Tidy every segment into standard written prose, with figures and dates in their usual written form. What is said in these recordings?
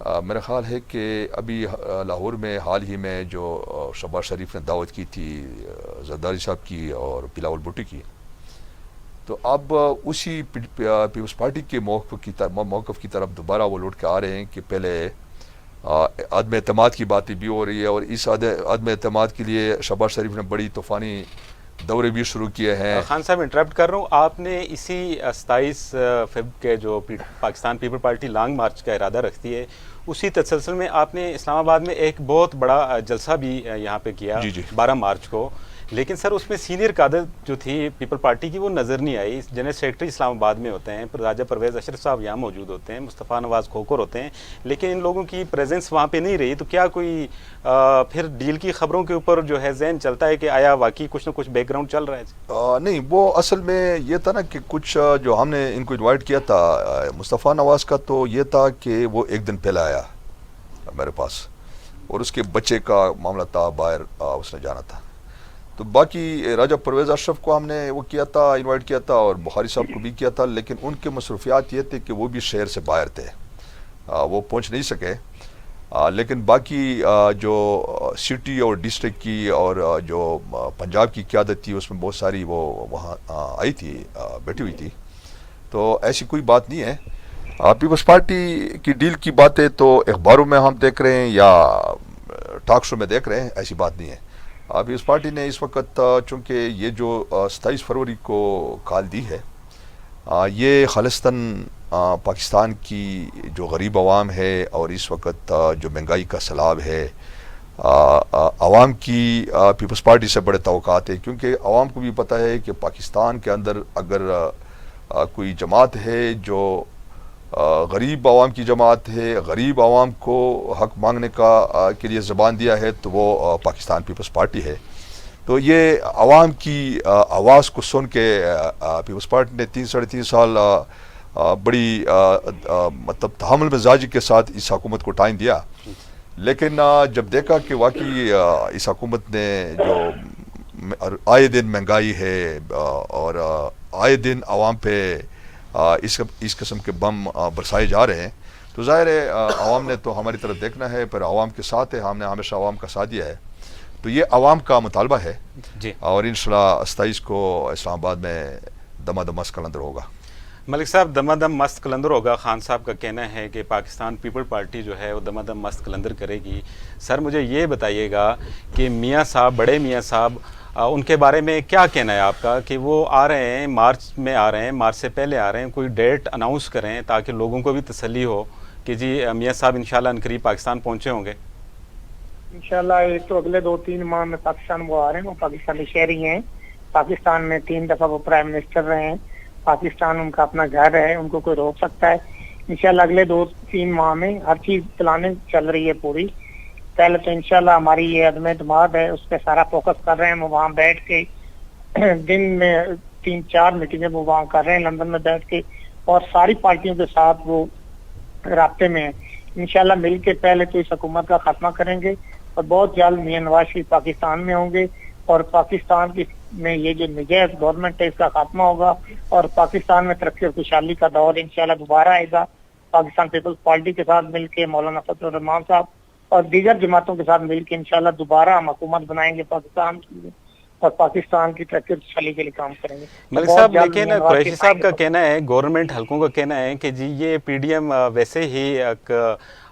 میرا خیال ہے کہ ابھی لاہور میں حال ہی میں جو شہباز شریف نے دعوت کی تھی زرداری صاحب کی اور بلاول بھٹو کی، تو اب اسی پیپلز پارٹی کے موقف کی طرف دوبارہ وہ لوٹ کے آ رہے ہیں کہ پہلے عدم اعتماد کی باتیں بھی ہو رہی ہے، اور اس عدم اعتماد کے لیے شہباز شریف نے بڑی طوفانی دورے بھی شروع کیے ہیں۔ خان صاحب انٹرپٹ کر رہا ہوں، آپ نے اسی 27 فیب کے جو Pakistan people party long march کا ارادہ رکھتی ہے، اسی تسلسل میں آپ نے اسلام آباد میں ایک بہت بڑا جلسہ بھی یہاں پہ کیا 12 مارچ کو، لیکن سر اس میں سینئر قیادت جو تھی پیپل پارٹی کی وہ نظر نہیں آئی۔ جنرل سیکرٹری اسلام آباد میں ہوتے ہیں، راجہ پرویز اشرف صاحب یہاں موجود ہوتے ہیں، مصطفیٰ نواز کھوکھر ہوتے ہیں، لیکن ان لوگوں کی پریزنس وہاں پہ نہیں رہی۔ تو کیا کوئی پھر ڈیل کی خبروں کے اوپر جو ہے ذہن چلتا ہے کہ آیا واقعی کچھ نہ کچھ بیک گراؤنڈ چل رہا ہے؟ نہیں، وہ اصل میں یہ تھا نا کہ کچھ جو ہم نے ان کو انوائٹ کیا تھا، مصطفیٰ نواز کا تو یہ تھا کہ وہ ایک دن پہلے آیا میرے پاس، اور اس کے بچے کا معاملہ تھا، باہر اس نے جانا تھا۔ تو باقی راجہ پرویز اشرف کو ہم نے وہ کیا تھا، انوائٹ کیا تھا، اور بخاری صاحب کو بھی کیا تھا، لیکن ان کے مصروفیات یہ تھے کہ وہ بھی شہر سے باہر تھے، وہ پہنچ نہیں سکے۔ لیکن باقی جو سٹی اور ڈسٹرکٹ کی اور جو پنجاب کی قیادت تھی، اس میں بہت ساری وہ وہاں آئی تھی، بیٹھی ہوئی تھی۔ تو ایسی کوئی بات نہیں ہے۔ پیپلز پارٹی کی ڈیل کی باتیں تو اخباروں میں ہم دیکھ رہے ہیں یا ٹاک شو میں دیکھ رہے ہیں، ایسی بات نہیں ہے۔ پیپلز پارٹی نے اس وقت چونکہ یہ جو 27 فروری کو کال دی ہے، یہ خالصتاً پاکستان کی جو غریب عوام ہے اور اس وقت جو مہنگائی کا سیلاب ہے، عوام کی پیپلز پارٹی سے بڑے توقعات ہیں، کیونکہ عوام کو بھی پتہ ہے کہ پاکستان کے اندر اگر کوئی جماعت ہے جو غریب عوام کی جماعت ہے، غریب عوام کو حق مانگنے کے لیے زبان دیا ہے، تو وہ پاکستان پیپلز پارٹی ہے۔ تو یہ عوام کی آواز کو سن کے پیپلز پارٹی نے 3-3.5 سال بڑی مطلب تحمل مزاجی کے ساتھ اس حکومت کو ٹائم دیا، لیکن جب دیکھا کہ واقعی اس حکومت نے جو آئے دن مہنگائی ہے اور آئے دن عوام پہ اس قسم کے بم برسائے جا رہے ہیں، تو ظاہر ہے عوام نے تو ہماری طرف دیکھنا ہے، پر عوام کے ساتھ ہے، ہم نے ہمیشہ عوام کا ساتھ دیا ہے۔ تو یہ عوام کا مطالبہ ہے جی، اور انشاءاللہ 27 کو اسلام آباد میں دما دم مست کلندر ہوگا۔ ملک صاحب، دما دم مست کلندر ہوگا، خان صاحب کا کہنا ہے کہ پاکستان پیپل پارٹی جو ہے وہ دما دم مست کلندر کرے گی۔ سر مجھے یہ بتائیے گا کہ میاں صاحب، بڑے میاں صاحب، ان کے بارے میں کیا کہنا ہے آپ کا کہ وہ آ رہے ہیں، مارچ میں آ رہے ہیں، مارچ سے پہلے آ رہے ہیں، کوئی ڈیٹ اناؤنس کریں تاکہ لوگوں کو بھی تسلی ہو کہ جی میاں صاحب انشاءاللہ عنقریب پاکستان پہنچے ہوں گے؟ انشاءاللہ ایک تو اگلے 2-3 ماہ میں پاکستان وہ آ رہے ہیں، وہ پاکستانی شہری ہیں، پاکستان میں 3 دفعہ وہ پرائم منسٹر رہے ہیں، پاکستان ان کا اپنا گھر ہے، ان کو کوئی روک سکتا ہے؟ انشاءاللہ اگلے 2-3 ماہ میں ہر چیز پلاننگ چل رہی ہے پوری۔ پہلے تو انشاءاللہ ہماری یہ عدم اعتماد ہے، اس پہ سارا فوکس کر رہے ہیں، وہ وہاں بیٹھ کے دن میں 3-4 میٹنگیں وہ وہاں کر رہے ہیں لندن میں بیٹھ کے، اور ساری پارٹیوں کے ساتھ وہ رابطے میں ہیں۔ انشاءاللہ مل کے پہلے تو اس حکومت کا خاتمہ کریں گے، اور بہت جلد میاں نواز شریف پاکستان میں ہوں گے، اور پاکستان میں یہ جو نجائز گورنمنٹ ہے اس کا خاتمہ ہوگا، اور پاکستان میں ترقی اور خوشحالی کا دور انشاءاللہ دوبارہ آئے گا۔ پاکستان پیپلز پارٹی کے ساتھ مل کے مولانا فضل الرحمان صاحب اور دیگر جماعتوں کے ساتھ مل کے انشاءاللہ دوبارہ ہم حکومت بنائیں گے پاکستان کی، اور پاکستان کی ترقی اور خوشحالی کے لیے کام کریں گے۔ ملک صاحب، لیکن قریشی صاحب کا کہنا ہے، گورنمنٹ حلقوں کا کہنا ہے کہ جی یہ پی ڈی ایم ویسے ہی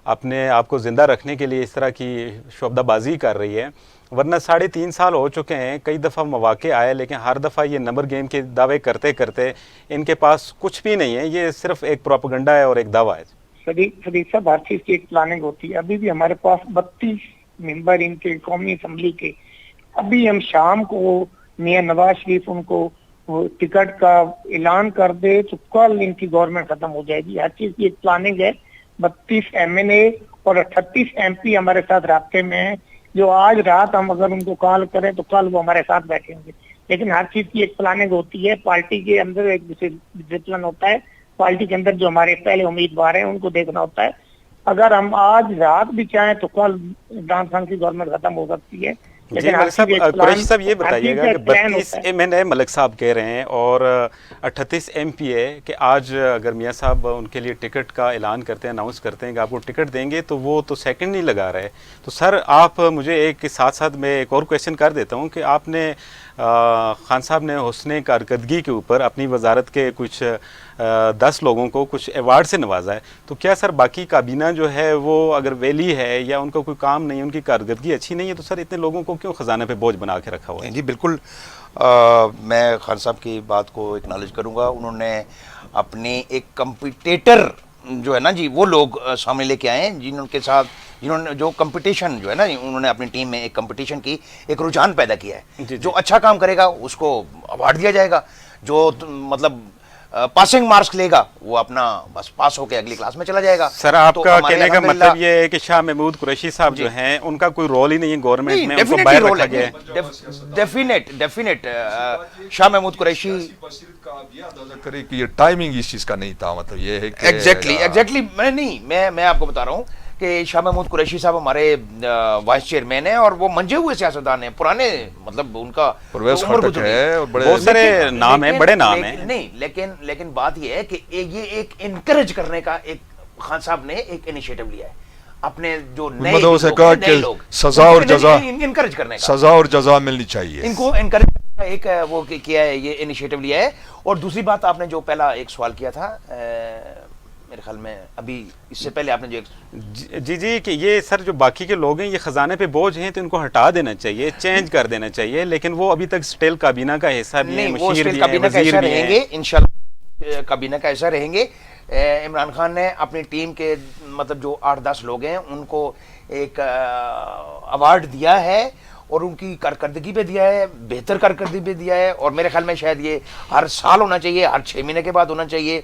اپنے آپ کو زندہ رکھنے کے لیے اس طرح کی شعبدہ بازی کر رہی ہے، ورنہ 3.5 سال ہو چکے ہیں، کئی دفعہ مواقع آئے، لیکن ہر دفعہ یہ نمبر گیم کے دعوے کرتے کرتے ان کے پاس کچھ بھی نہیں ہے، یہ صرف ایک پروپیگنڈا ہے اور ایک دعویٰ ہے۔ صدیق صاحب، ہر چیز کی ایک پلاننگ ہوتی ہے۔ ابھی بھی ہمارے پاس 32 ممبر ان کے قومی اسمبلی کے، ابھی ہم شام کو میاں نواز شریف ان کو ٹکٹ کا اعلان کر دے تو کل ان کی گورنمنٹ ختم ہو جائے گی۔ ہر چیز کی ایک پلاننگ ہے۔ 32 MNA اور 38 MP ہمارے ساتھ رابطے میں ہیں، جو آج رات ہم اگر ان کو کال کریں تو کل وہ ہمارے ساتھ بیٹھیں گے۔ لیکن ہر چیز کی ایک پلاننگ ہوتی ہے، پارٹی کے اندر ایک ڈسپلن ہوتا ہے، پارٹی کے اندر جو ہمارے پہلے امیدوار ہیں ان کو دیکھنا ہوتا ہے۔ اگر ہم آج رات بھی چاہیں تو کل عمران خان کی گورنمنٹ ختم ہو سکتی ہے، جی ملک صاحب، قریشی صاحب یہ بتائیے گا کہ 32 MNA ملک صاحب کہہ رہے ہیں اور 38 MPA کہ آج اگر میاں صاحب ان کے لیے ٹکٹ کا اعلان کرتے ہیں، اناؤنس کرتے ہیں کہ آپ کو ٹکٹ دیں گے، تو وہ تو سیکنڈ نہیں لگا رہے. تو سر آپ مجھے ایک ساتھ ساتھ میں ایک اور کویشچن کر دیتا ہوں کہ آپ نے خان صاحب نے حسن کارکردگی کے اوپر اپنی وزارت کے کچھ 10 لوگوں کو کچھ ایوارڈ سے نوازا ہے، تو کیا سر باقی کابینہ جو ہے وہ اگر ویلی ہے یا ان کا کوئی کام نہیں، ان کی کارکردگی اچھی نہیں ہے، تو سر اتنے لوگوں کو کیوں خزانے پہ بوجھ بنا کے رکھا ہوا ہے؟ جی بالکل، میں خان صاحب کی بات کو اکنالج کروں گا. انہوں نے اپنے ایک کمپیٹیٹر جو ہے نا جی، وہ لوگ سامنے لے کے آئے ہیں جنہوں کے ساتھ جنہوں نے جو کمپٹیشن جو ہے نا، انہوں نے اپنی ٹیم میں ایک کمپٹیشن کی ایک رجحان پیدا کیا ہے. جو اچھا کام کرے گا اس کو ایوارڈ دیا جائے گا، جو مطلب پاسنگ مارکس لے گا وہ اپنا بس پاس ہو کے اگلی کلاس میں چلا جائے گا. سر آپ کا کہنے کا مطلب یہ ہے کہ شاہ محمود قریشی صاحب جو ہیں ان کا کوئی رول ہی نہیں ہے گورنمنٹ میں، ان کو باہر رکھا گیا ہے. ڈیفینیٹ شاہ محمود قریشی کرے کہ یہ ٹائمنگ اس چیز کا نہیں تھا، مطلب یہ ہے کہ ایگزیکٹلی میں آپ کو بتا رہا ہوں کہ شاہ محمود قریشی صاحب ہمارے وائس چیئرمین ہیں اور وہ منجے ہوئے سیاستدان ہیں، پرانے، مطلب ان کا پرویز خٹک ہے اور بہت سارے نام ہیں، بڑے نام ہیں. نہیں لیکن بات یہ ہے کہ یہ ایک انکریج کرنے کا ایک خان صاحب نے ایک انیشیٹو لیا ہے اپنے جو نئے لوگ، سزا اور جزا انکریج کرنے کا، سزا اور جزا ملنی چاہیے، ان کو انکریج ایک وہ کیا ہے، یہ انیشیٹو لیا ہے. اور دوسری بات آپ نے جو پہلا ایک سوال کیا تھا میرے خیال میں ابھی اس سے پہلے آپ نے جو جی کہ یہ سر جو باقی کے لوگ ہیں یہ خزانے پہ بوجھ ہیں تو ان کو ہٹا دینا چاہیے، چینج کر دینا چاہیے، لیکن وہ ابھی تک سٹیل کابینہ کا حصہ بھی ہیں، مشیر بھی ہیں، وزیر بھی ہیں. انشاءاللہ کابینہ کا ایسا رہیں گے. عمران خان نے اپنی ٹیم کے مطلب جو 8-10 لوگ ہیں ان کو ایک ایوارڈ دیا ہے اور ان کی کارکردگی پہ دیا ہے، بہتر کارکردگی پہ دیا ہے. اور میرے خیال میں شاید یہ ہر سال ہونا چاہیے، ہر 6 مہینے کے بعد ہونا چاہیے.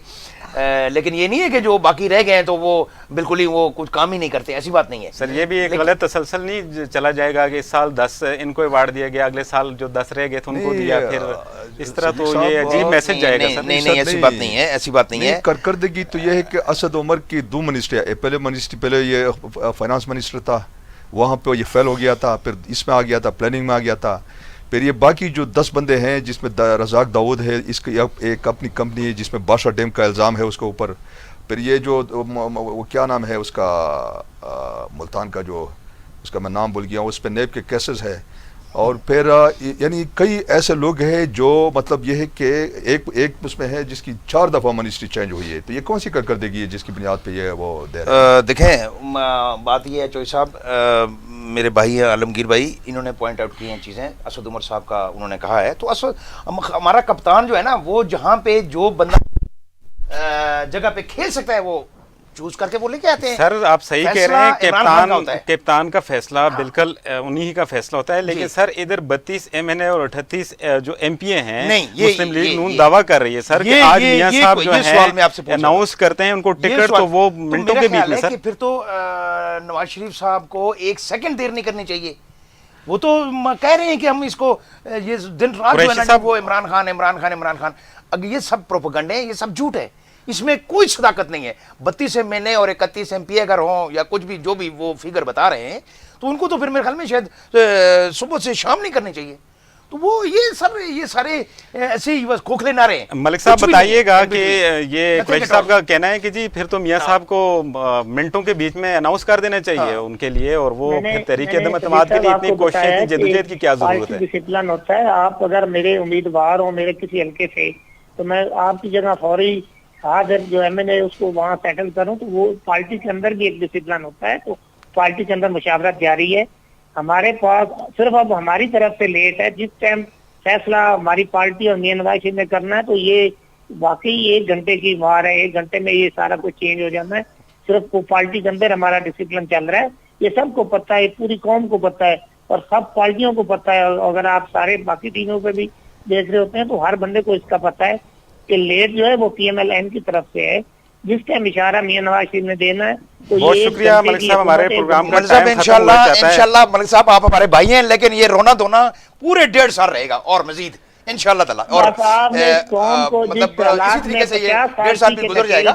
لیکن یہ نہیں ہے کہ جو باقی رہ گئے ہیں تو وہ بالکل ہی وہ کچھ کام ہی نہیں کرتے، ایسی بات نہیں ہے. سر یہ بھی ایک غلط تسلسل نہیں چلا جائے گا کہ اس سال 10 ان کو ایوارڈ دیا گیا، اگلے سال جو 10 رہ گئے تھے ان کو دیا، پھر اس طرح تو یہ عجیب میسج جائے گا. سر نہیں ایسی بات نہیں ہے، ایسی بات نہیں ہے. کارکردگی تو یہ ہے کہ اسد عمر کی 2 منسٹر، پہلے یہ فائنانس منسٹر تھا، وہاں پہ یہ فیل ہو گیا تھا، پھر اس میں آ گیا تھا، پلاننگ میں آ گیا تھا. پھر یہ باقی جو 10 بندے ہیں جس میں رزاق داؤد ہے، اس کی ایک اپنی کمپنی ہے جس میں بادشاہ ڈیم کا الزام ہے اس کے اوپر. پھر یہ جو وہ کیا نام ہے اس کا، ملتان کا جو اس کا میں نام بھول گیا ہوں، اس پہ نیب کے کیسز ہے. اور پھر یعنی کئی ایسے لوگ ہیں جو مطلب یہ ہے کہ ایک اس میں ہے جس کی 4 دفعہ منسٹری چینج ہوئی ہے. تو یہ کون سی کارکردگی ہے جس کی بنیاد پہ یہ وہ دے رہے ہیں؟ دیکھیں بات یہ ہے چوئی صاحب، میرے بھائی عالمگیر بھائی، انہوں نے پوائنٹ آؤٹ کی ہیں چیزیں. اسد عمر صاحب کا انہوں نے کہا ہے، تو ہمارا کپتان جو ہے نا، وہ جہاں پہ جو بندہ جگہ پہ کھیل سکتا ہے وہ چوز کر کے وہ لے کے آتے ہیں. سر آپ صحیح کہہ رہے ہیں، کپتان کا فیصلہ بالکل انہی کا فیصلہ ہوتا ہے، لیکن سر ادھر 32 MNA اور 38 جو MPA ہیں، مسلم لیگ نون دعویٰ کر رہی ہے سر کہ آج میاں صاحب جو ہیں اناؤنس کرتے ہیں ان کو ٹکٹ، تو وہ منٹوں کے بیچ میں. سر پھر تو نواز شریف صاحب کو 1 سیکنڈ دیر نہیں کرنی چاہیے. وہ تو کہہ رہے ہیں کہ ہم اس کو یہ دن رات جو ہے نا وہ عمران خان. اگر یہ سب پروپیگنڈے ہیں، یہ سب جھوٹ ہے، اس میں کوئی صداقت نہیں ہے. 32 MNA اور 31 MPA اگر ہوں یا کچھ بھی جو بھی وہ فگر بتا رہے ہیں، تو ان کو تو پھر میرے خیال میں شاید صبح سے شام نہیں کرنی چاہیے. تو وہ یہ سارے ایسے ہی بس کھوکھلے نعرے ہیں. ملک صاحب بتائیے گا کہ یہ قریشی صاحب کا کہنا ہے کہ جی پھر تو میاں صاحب کو منٹوں کے بیچ میں اناؤنس کر دینا چاہیے ان کے لیے، اور وہ پھر تحریک عدم اعتماد کے لیے اتنی کوشش اتنی جدوجہد کی کیا ضرورت ہے؟ ڈسپلن ہوتا ہے. آپ اگر میرے امیدوار ہوں میرے کسی حلقے سے، تو میں آپ کی جگہ فوری اگر جو MNA اس کو وہاں سیٹل کروں، تو وہ پارٹی کے اندر بھی ایک ڈسپلن ہوتا ہے. تو پارٹی کے اندر مشاورت جاری ہے. ہمارے پاس صرف اب ہماری طرف سے لیٹ ہے. جس ٹائم فیصلہ ہماری پارٹی اور میاں نواز شریف نے کرنا ہے، تو یہ واقعی 1 گھنٹے کی وار ہے، 1 گھنٹے میں یہ سارا کچھ چینج ہو جانا ہے. صرف پارٹی کے اندر ہمارا ڈسپلن چل رہا ہے، یہ سب کو پتہ ہے، پوری قوم کو پتہ ہے اور سب پارٹیوں کو پتہ ہے. اگر آپ سارے باقی ٹیموں پہ بھی دیکھ رہے ہوتے ہیں تو ہر بندے کو اس کا پتہ ہے کہ لیٹ جو ہے وہ PMLN کی طرف سے ہے. جس ٹائم اشارہ میاں نواز شریف نے دینا ہے. بہت شکریہ ملک صاحب، ہمارے پروگرام کا ٹائم انشاءاللہ ملک صاحب آپ ہمارے بھائی ہیں، لیکن یہ رونا دھونا پورے 1.5 سال رہے گا اور مزید انشاءاللہ تعالی. اور مطلب اسی طریقے سے یہ 1.5 سال بھی گزر جائے گا.